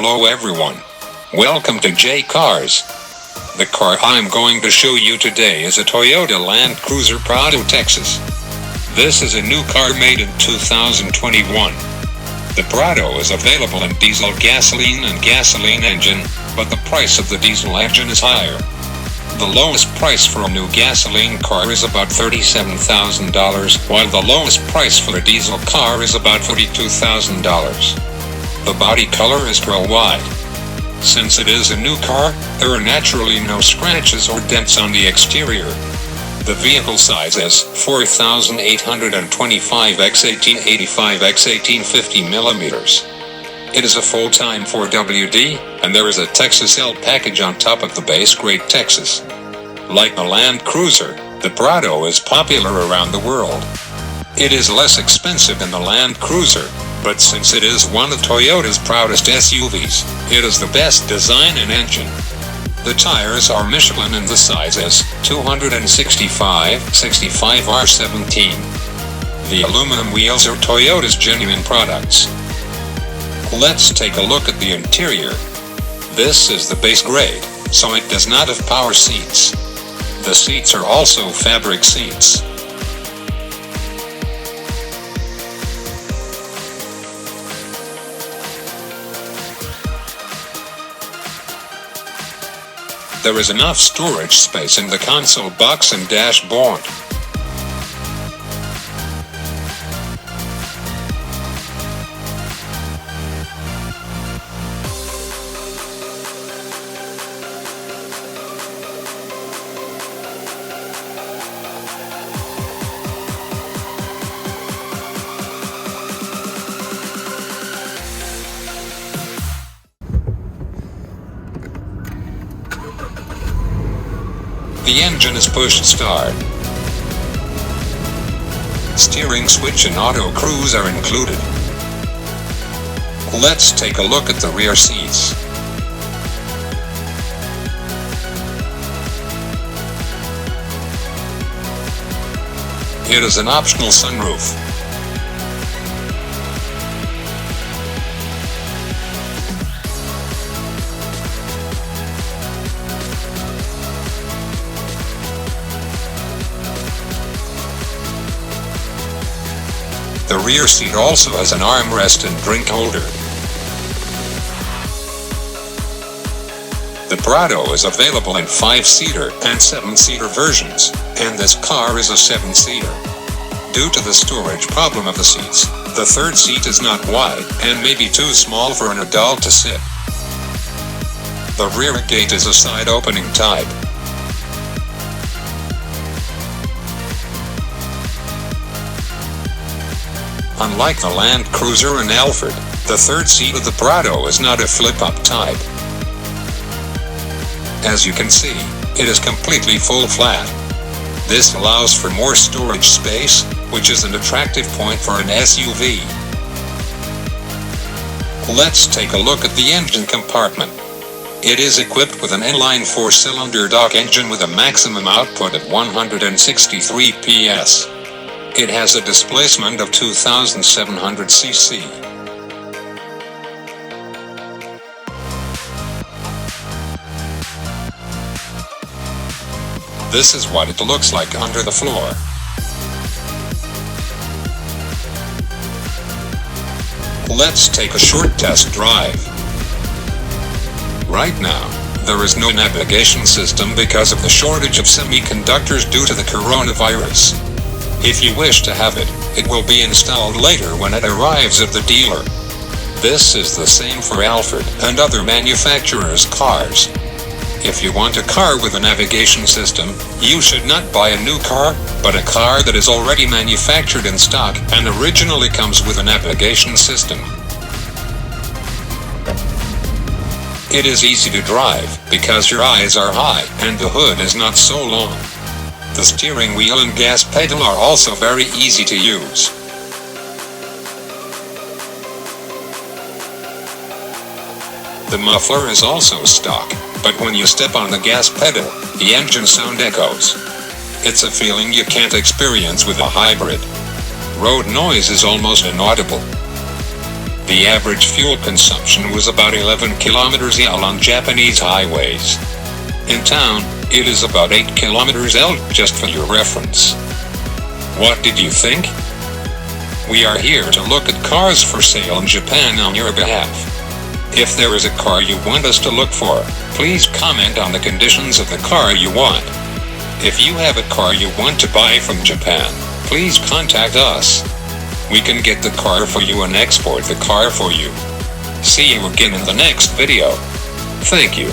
Hello everyone. Welcome to J Cars. The car I'm going to show you today is a Toyota Land Cruiser Prado TX. This is a new car made in 2021. The Prado is available in diesel, gasoline and gasoline engine, but the price of the diesel engine is higher. The lowest price for a new gasoline car is about $37,000, while the lowest price for a diesel car is about $42,000. The body color is pearl white. Since it is a new car, there are naturally no scratches or dents on the exterior. The vehicle size is 4,825 x 1885 x 1850 millimeters. It is a full-time 4WD, and there is a Texas L package on top of the base grade Texas. Like the Land Cruiser, the Prado is popular around the world. It is less expensive than the Land Cruiser, but since it is one of Toyota's proudest SUVs, it is the best design and engine. The tires are Michelin and the size is 265/65R17. The aluminum wheels are Toyota's genuine products. Let's take a look at the interior. This is the base grade, so it does not have power seats. The seats are also fabric seats. There is enough storage space in the console box and dashboard. The engine is push start. Steering switch and auto cruise are included. Let's take a look at the rear seats. It is an optional sunroof. The rear seat also has an armrest and drink holder. The Prado is available in 5-seater and 7-seater versions, and this car is a 7-seater. Due to the storage problem of the seats, the third seat is not wide and may be too small for an adult to sit. The rear gate is a side opening type. Unlike the Land Cruiser and Alphard, the third seat of the Prado is not a flip-up type. As you can see, it is completely full flat. This allows for more storage space, which is an attractive point for an SUV. Let's take a look at the engine compartment. It is equipped with an inline 4-cylinder DOC engine with a maximum output of 163 PS. It has a displacement of 2,700 cc. This is what it looks like under the floor. Let's take a short test drive. Right now, there is no navigation system because of the shortage of semiconductors due to the coronavirus. If you wish to have it, it will be installed later when it arrives at the dealer. This is the same for Alphard and other manufacturers' cars. If you want a car with a navigation system, you should not buy a new car, but a car that is already manufactured in stock and originally comes with a navigation system. It is easy to drive because your eyes are high and the hood is not so long. The steering wheel and gas pedal are also very easy to use. The muffler is also stock, but when you step on the gas pedal, the engine sound echoes. It's a feeling you can't experience with a hybrid. Road noise is almost inaudible. The average fuel consumption was about 11 kilometers on Japanese highways. In town, it is about 8 kilometers just for your reference. What did you think? We are here to look at cars for sale in Japan on your behalf. If there is a car you want us to look for, please comment on the conditions of the car you want. If you have a car you want to buy from Japan, please contact us. We can get the car for you and export the car for you. See you again in the next video. Thank you.